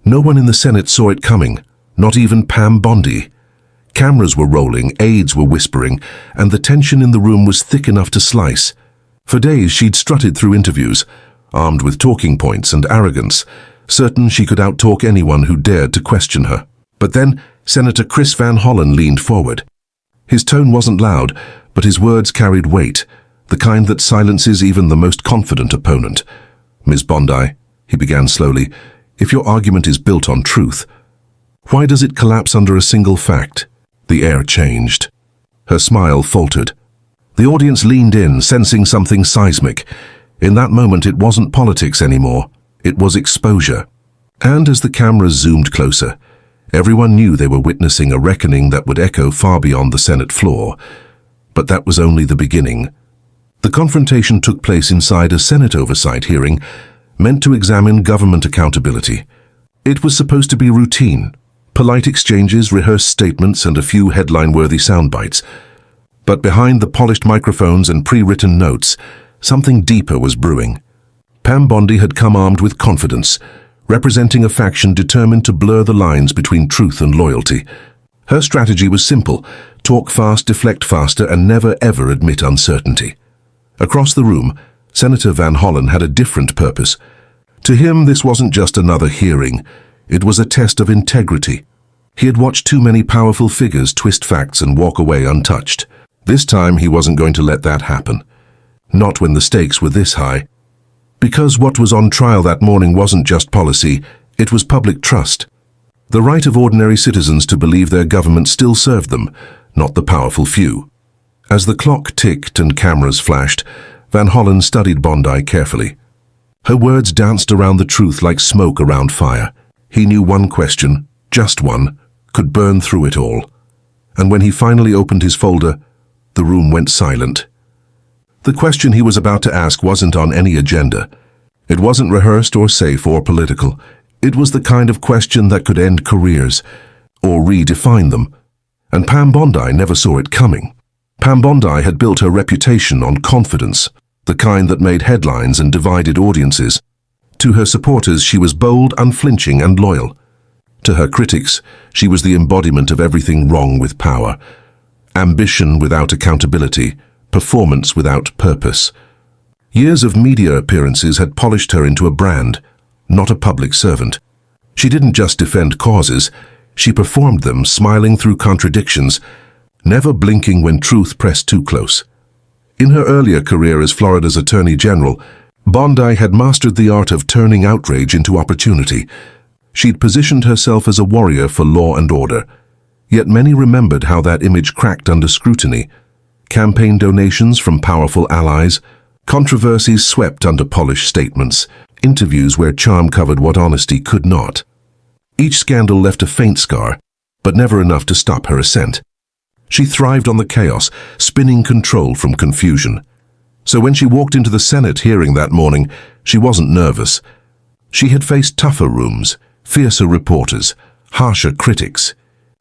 No one in the Senate saw it coming, not even Pam Bondi. Cameras were rolling, aides were whispering, and the tension in the room was thick enough to slice. For days she'd strutted through interviews, armed with talking points and arrogance, certain she could outtalk anyone who dared to question her. But then Senator Chris Van Hollen leaned forward. His tone wasn't loud, but his words carried weight, the kind that silences even the most confident opponent. "Ms. Bondi," he began slowly, "if your argument is built on truth, why does it collapse under a single fact?" The air changed. Her smile faltered. The audience leaned in, sensing something seismic. In that moment, it wasn't politics anymore. It was exposure. And as the cameras zoomed closer, everyone knew they were witnessing a reckoning that would echo far beyond the Senate floor. But that was only the beginning. The confrontation took place inside a Senate oversight hearing meant to examine government accountability. It was supposed to be routine. Polite exchanges, rehearsed statements, and a few headline-worthy soundbites. But behind the polished microphones and pre-written notes, something deeper was brewing. Pam Bondi had come armed with confidence, representing a faction determined to blur the lines between truth and loyalty. Her strategy was simple: talk fast, deflect faster, and never ever admit uncertainty. Across the room, Senator Van Hollen had a different purpose. To him, this wasn't just another hearing. It was a test of integrity. He had watched too many powerful figures twist facts and walk away untouched. This time, he wasn't going to let that happen. Not when the stakes were this high. Because what was on trial that morning wasn't just policy, it was public trust. The right of ordinary citizens to believe their government still served them, not the powerful few. As the clock ticked and cameras flashed, Van Hollen studied Bondi carefully. Her words danced around the truth like smoke around fire. He knew one question, just one, could burn through it all. And when he finally opened his folder, the room went silent. The question he was about to ask wasn't on any agenda. It wasn't rehearsed or safe or political. It was the kind of question that could end careers, or redefine them. And Pam Bondi never saw it coming. Pam Bondi had built her reputation on confidence, the kind that made headlines and divided audiences. To her supporters, she was bold, unflinching, and loyal. To her critics, she was the embodiment of everything wrong with power. Ambition without accountability, performance without purpose. Years of media appearances had polished her into a brand, not a public servant. She didn't just defend causes, she performed them, smiling through contradictions, never blinking when truth pressed too close. In her earlier career as Florida's Attorney General, Bondi had mastered the art of turning outrage into opportunity. She'd positioned herself as a warrior for law and order. Yet many remembered how that image cracked under scrutiny. Campaign donations from powerful allies, controversies swept under polished statements, interviews where charm covered what honesty could not. Each scandal left a faint scar, but never enough to stop her ascent. She thrived on the chaos, spinning control from confusion. So when she walked into the Senate hearing that morning, she wasn't nervous. She had faced tougher rooms, fiercer reporters, harsher critics.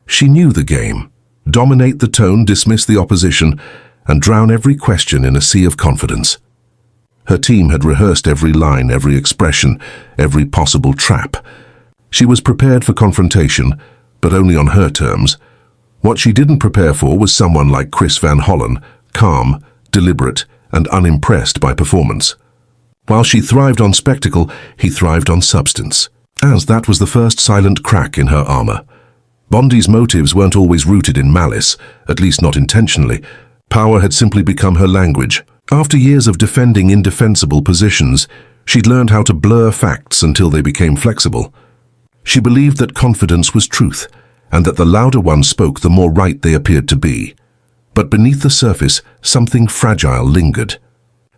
She knew the game. Dominate the tone, dismiss the opposition, and drown every question in a sea of confidence. Her team had rehearsed every line, every expression, every possible trap. She was prepared for confrontation, but only on her terms. What she didn't prepare for was someone like Chris Van Hollen, calm, deliberate, and unimpressed by performance. While she thrived on spectacle, he thrived on substance. As that was the first silent crack in her armor. Bondi's motives weren't always rooted in malice, at least not intentionally. Power had simply become her language. After years of defending indefensible positions, she'd learned how to blur facts until they became flexible. She believed that confidence was truth, and that the louder one spoke, the more right they appeared to be. But beneath the surface, something fragile lingered.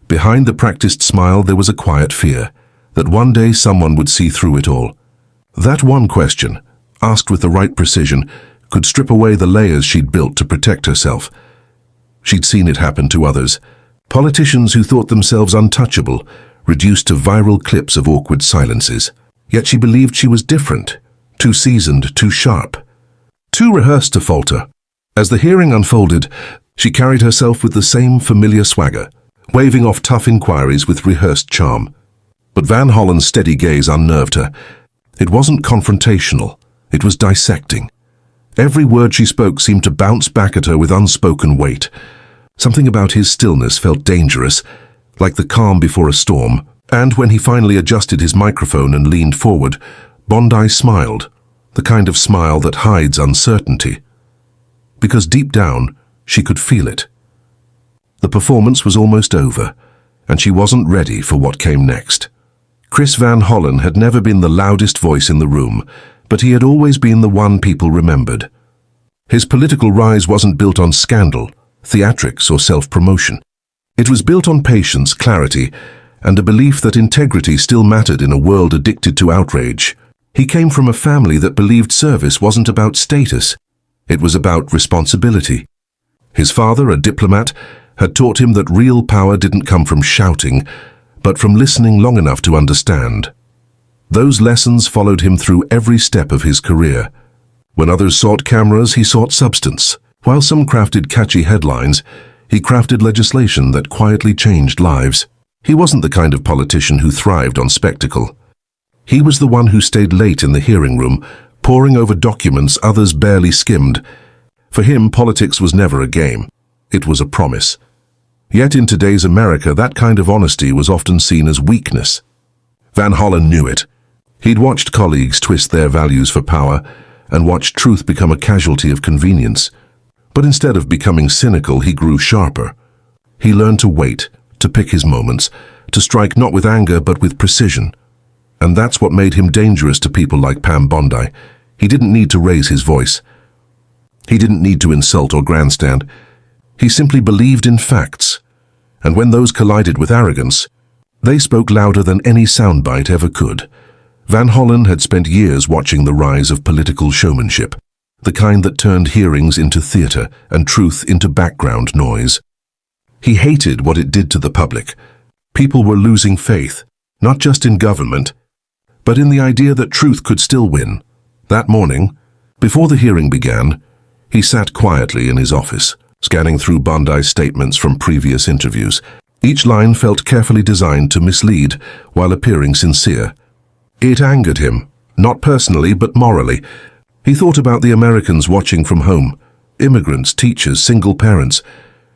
Behind the practiced smile, there was a quiet fear that one day someone would see through it all. That one question, asked with the right precision, could strip away the layers she'd built to protect herself. She'd seen it happen to others. Politicians who thought themselves untouchable, reduced to viral clips of awkward silences. Yet she believed she was different, too seasoned, too sharp, too rehearsed to falter. As the hearing unfolded, she carried herself with the same familiar swagger, waving off tough inquiries with rehearsed charm. But Van Hollen's steady gaze unnerved her. It wasn't confrontational, it was dissecting. Every word she spoke seemed to bounce back at her with unspoken weight. Something about his stillness felt dangerous, like the calm before a storm, and when he finally adjusted his microphone and leaned forward, Bondi smiled, the kind of smile that hides uncertainty. Because deep down, she could feel it. The performance was almost over, and she wasn't ready for what came next. Chris Van Hollen had never been the loudest voice in the room, but he had always been the one people remembered. His political rise wasn't built on scandal, theatrics, or self-promotion. It was built on patience, clarity, and a belief that integrity still mattered in a world addicted to outrage. He came from a family that believed service wasn't about status. It was about responsibility. His father, a diplomat, had taught him that real power didn't come from shouting, but from listening long enough to understand. Those lessons followed him through every step of his career. When others sought cameras, he sought substance. While some crafted catchy headlines, he crafted legislation that quietly changed lives. He wasn't the kind of politician who thrived on spectacle. He was the one who stayed late in the hearing room, poring over documents others barely skimmed. For him, politics was never a game. It was a promise. Yet in today's America, that kind of honesty was often seen as weakness. Van Hollen knew it. He'd watched colleagues twist their values for power and watched truth become a casualty of convenience. But instead of becoming cynical, he grew sharper. He learned to wait, to pick his moments, to strike not with anger but with precision. And that's what made him dangerous to people like Pam Bondi. He didn't need to raise his voice. He didn't need to insult or grandstand. He simply believed in facts. And when those collided with arrogance, they spoke louder than any soundbite ever could. Van Hollen had spent years watching the rise of political showmanship, the kind that turned hearings into theater and truth into background noise. He hated what it did to the public. People were losing faith, not just in government, but in the idea that truth could still win. That morning, before the hearing began, he sat quietly in his office, scanning through Bondi's statements from previous interviews. Each line felt carefully designed to mislead while appearing sincere. It angered him, not personally but morally. He thought about the Americans watching from home, immigrants, teachers, single parents,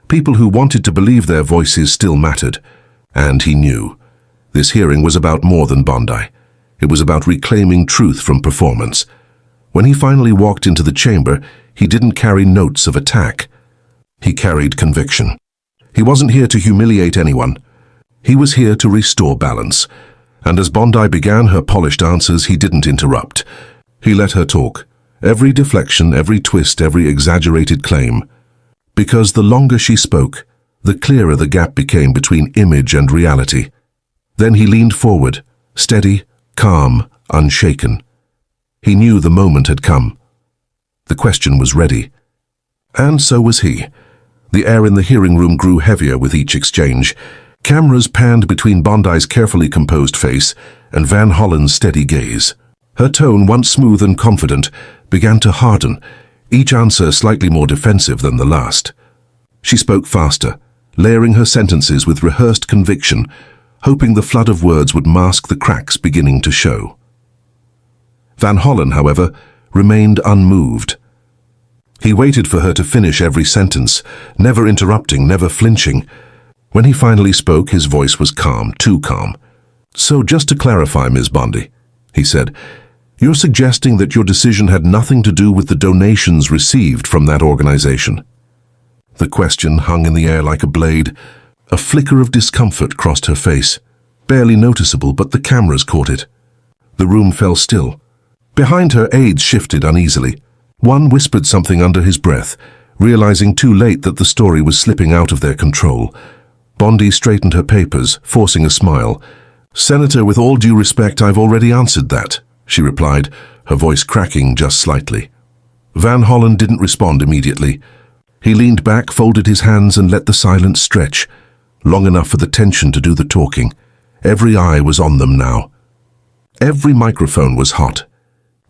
people who wanted to believe their voices still mattered. And he knew. This hearing was about more than Bondi. It was about reclaiming truth from performance. When he finally walked into the chamber, he didn't carry notes of attack. He carried conviction. He wasn't here to humiliate anyone. He was here to restore balance. And as Bondi began her polished answers, he didn't interrupt. He let her talk. Every deflection, every twist, every exaggerated claim. Because the longer she spoke, the clearer the gap became between image and reality. Then he leaned forward, steady, calm, unshaken. He knew the moment had come. The question was ready. And so was he. The air in the hearing room grew heavier with each exchange. Cameras panned between Bondi's carefully composed face and Van Hollen's steady gaze. Her tone, once smooth and confident, began to harden, each answer slightly more defensive than the last. She spoke faster, layering her sentences with rehearsed conviction, hoping the flood of words would mask the cracks beginning to show. Van Hollen, however, remained unmoved. He waited for her to finish every sentence, never interrupting, never flinching. When he finally spoke, his voice was calm, too calm. "So just to clarify, Ms. Bondi," he said, "you're suggesting that your decision had nothing to do with the donations received from that organization?" The question hung in the air like a blade. A flicker of discomfort crossed her face, barely noticeable, but the cameras caught it. The room fell still. Behind her, aides shifted uneasily. One whispered something under his breath, realizing too late that the story was slipping out of their control. Bondi straightened her papers, forcing a smile. "Senator, with all due respect, I've already answered that," she replied, her voice cracking just slightly. Van Hollen didn't respond immediately. He leaned back, folded his hands, and let the silence stretch, long enough for the tension to do the talking. Every eye was on them now. Every microphone was hot.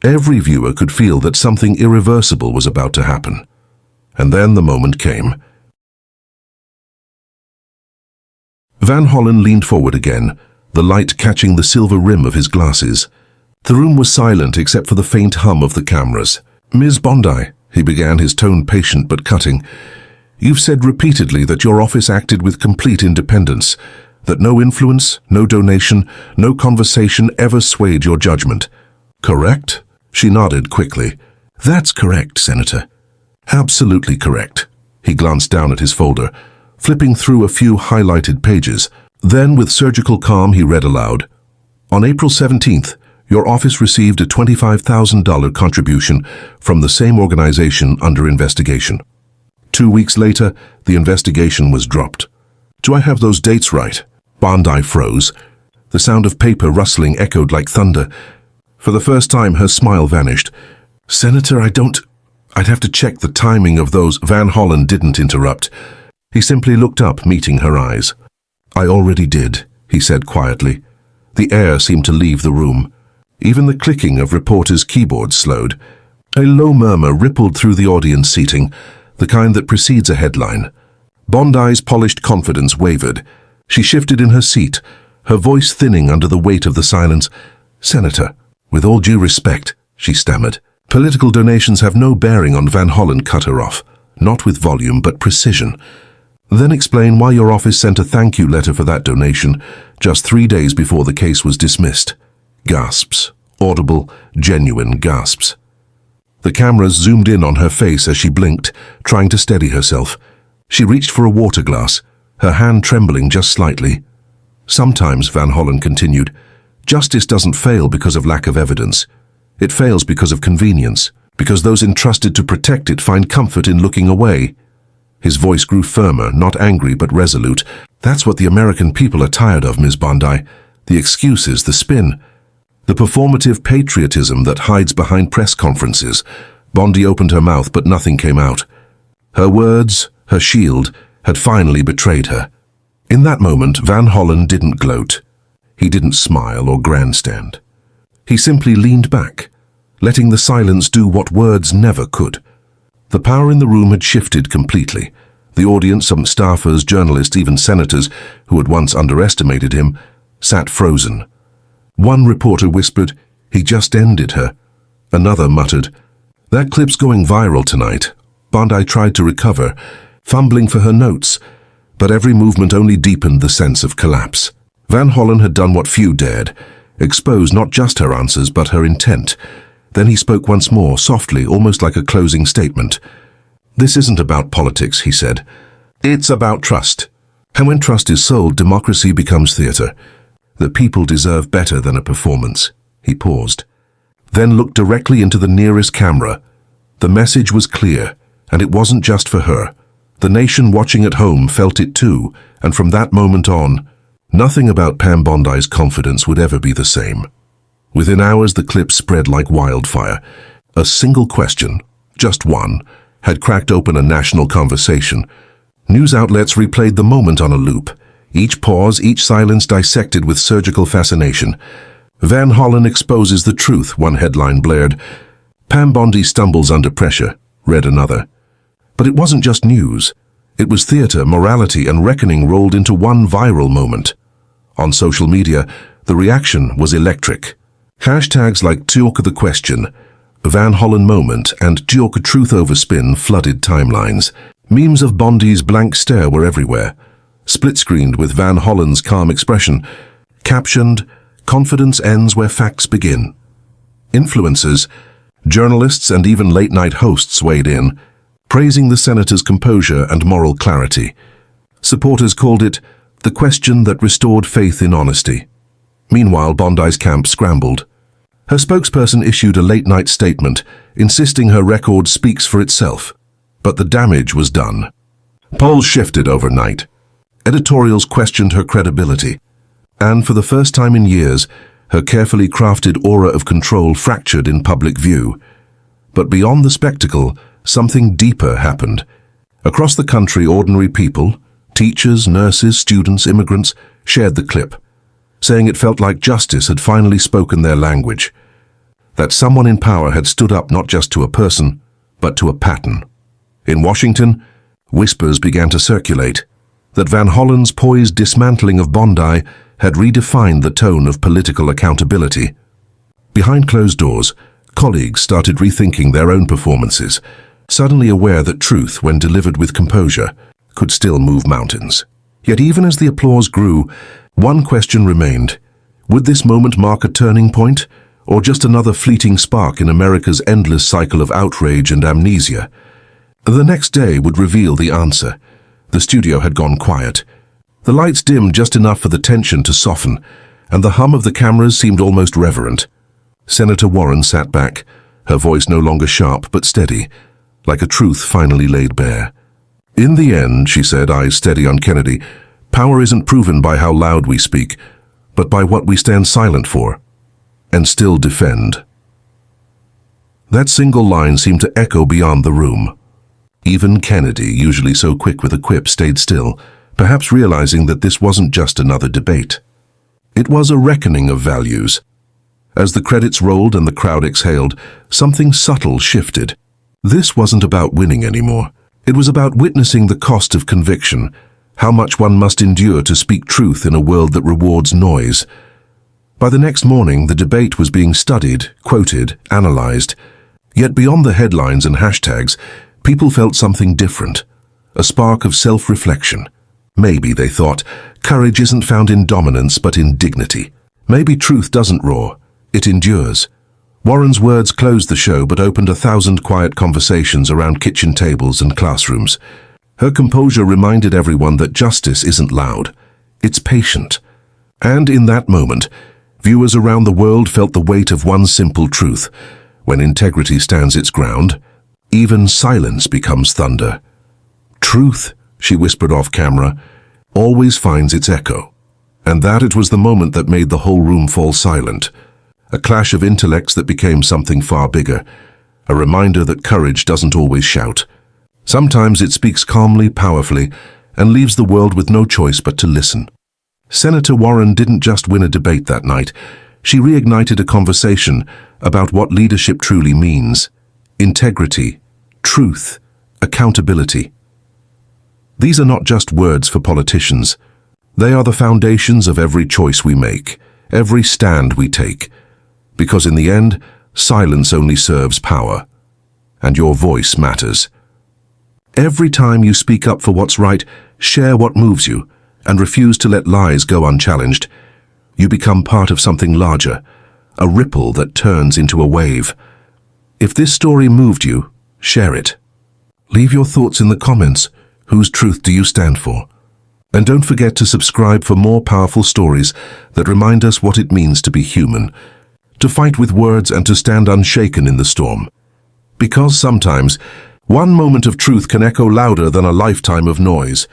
Every viewer could feel that something irreversible was about to happen. And then the moment came. Van Hollen leaned forward again, the light catching the silver rim of his glasses. The room was silent except for the faint hum of the cameras. "Ms. Bondi," he began, his tone patient but cutting, "you've said repeatedly that your office acted with complete independence, that no influence, no donation, no conversation ever swayed your judgment. Correct?" She nodded quickly. "That's correct, Senator. Absolutely correct." He glanced down at his folder, flipping through a few highlighted pages. Then, with surgical calm, he read aloud. "On April 17th, your office received a $25,000 contribution from the same organization under investigation. 2 weeks later, the investigation was dropped. Do I have those dates right?" Bondi froze. The sound of paper rustling echoed like thunder. For the first time, her smile vanished. "Senator, I'd have to check the timing of those." Van Hollen didn't interrupt. He simply looked up, meeting her eyes. "I already did," he said quietly. The air seemed to leave the room. Even the clicking of reporters' keyboards slowed. A low murmur rippled through the audience seating, the kind that precedes a headline. Bondi's polished confidence wavered. She shifted in her seat, her voice thinning under the weight of the silence. "Senator, with all due respect," she stammered. "Political donations have no bearing on." Van Hollen cut her off. "Not with volume, but precision. Then explain why your office sent a thank you letter for that donation just 3 days before the case was dismissed." Gasps. Audible, genuine gasps. The cameras zoomed in on her face as she blinked, trying to steady herself. She reached for a water glass, her hand trembling just slightly. "Sometimes," Van Hollen continued, "justice doesn't fail because of lack of evidence. It fails because of convenience, because those entrusted to protect it find comfort in looking away." His voice grew firmer, not angry but resolute. "That's what the American people are tired of, Ms. Bondi. The excuses, the spin, the performative patriotism that hides behind press conferences." Bondi opened her mouth, but nothing came out. Her words, her shield, had finally betrayed her. In that moment, Van Hollen didn't gloat. He didn't smile or grandstand. He simply leaned back, letting the silence do what words never could. The power in the room had shifted completely. The audience, some staffers, journalists, even senators who had once underestimated him, sat frozen. One reporter whispered, "He just ended her." Another muttered, "That clip's going viral tonight." Bondi tried to recover, fumbling for her notes, but every movement only deepened the sense of collapse. Van Hollen had done what few dared, expose not just her answers but her intent. Then he spoke once more, softly, almost like a closing statement. "This isn't about politics," he said. "It's about trust. And when trust is sold, democracy becomes theater. The people deserve better than a performance." He paused, then looked directly into the nearest camera. The message was clear, and it wasn't just for her. The nation watching at home felt it too, and from that moment on, nothing about Pam Bondi's confidence would ever be the same. Within hours, the clip spread like wildfire. A single question, just one, had cracked open a national conversation. News outlets replayed the moment on a loop, each pause, each silence dissected with surgical fascination. "Van Hollen exposes the truth," one headline blared. "Pam Bondi stumbles under pressure," read another. But it wasn't just news. It was theater, morality, and reckoning rolled into one viral moment. On social media, the reaction was electric. Hashtags like "Tioka the Question," "Van Hollen Moment," and "Tioka Truth Over Spin" flooded timelines. Memes of Bondi's blank stare were everywhere, split-screened with Van Hollen's calm expression, captioned, "Confidence ends where facts begin." Influencers, journalists, and even late-night hosts weighed in, praising the senator's composure and moral clarity. Supporters called it the question that restored faith in honesty. Meanwhile, Bondi's camp scrambled. Her spokesperson issued a late-night statement, insisting her record speaks for itself. But the damage was done. Polls shifted overnight. Editorials questioned her credibility. And for the first time in years, her carefully crafted aura of control fractured in public view. But beyond the spectacle, something deeper happened. Across the country, ordinary people, teachers, nurses, students, immigrants, shared the clip, saying it felt like justice had finally spoken their language. That someone in power had stood up not just to a person, but to a pattern. In Washington, whispers began to circulate that Van Hollen's poised dismantling of Bondi had redefined the tone of political accountability. Behind closed doors, colleagues started rethinking their own performances, suddenly aware that truth, when delivered with composure, could still move mountains. Yet even as the applause grew, one question remained. Would this moment mark a turning point, or just another fleeting spark in America's endless cycle of outrage and amnesia? The next day would reveal the answer. The studio had gone quiet. The lights dimmed just enough for the tension to soften, and the hum of the cameras seemed almost reverent. Senator Warren sat back, her voice no longer sharp but steady, like a truth finally laid bare. "In the end," she said, eyes steady on Kennedy, "power isn't proven by how loud we speak, but by what we stand silent for, and still defend." That single line seemed to echo beyond the room. Even Kennedy, usually so quick with a quip, stayed still, perhaps realizing that this wasn't just another debate. It was a reckoning of values. As the credits rolled and the crowd exhaled, something subtle shifted. This wasn't about winning anymore. It was about witnessing the cost of conviction, how much one must endure to speak truth in a world that rewards noise. By the next morning, the debate was being studied, quoted, analyzed. Yet beyond the headlines and hashtags, people felt something different, a spark of self-reflection. Maybe, they thought, courage isn't found in dominance but in dignity. Maybe truth doesn't roar, it endures. Warren's words closed the show but opened 1,000 quiet conversations around kitchen tables and classrooms. Her composure reminded everyone that justice isn't loud, it's patient. And in that moment, viewers around the world felt the weight of one simple truth. When integrity stands its ground, even silence becomes thunder. Truth, she whispered off camera, always finds its echo. And that it was the moment that made the whole room fall silent. A clash of intellects that became something far bigger. A reminder that courage doesn't always shout. Sometimes it speaks calmly, powerfully, and leaves the world with no choice but to listen. Senator Warren didn't just win a debate that night. She reignited a conversation about what leadership truly means. Integrity, truth, accountability. These are not just words for politicians. They are the foundations of every choice we make, every stand we take. Because in the end, silence only serves power. And your voice matters. Every time you speak up for what's right, share what moves you, and refuse to let lies go unchallenged, you become part of something larger, a ripple that turns into a wave. If this story moved you, share it. Leave your thoughts in the comments. Whose truth do you stand for? And don't forget to subscribe for more powerful stories that remind us what it means to be human, to fight with words and to stand unshaken in the storm. Because sometimes, one moment of truth can echo louder than a lifetime of noise.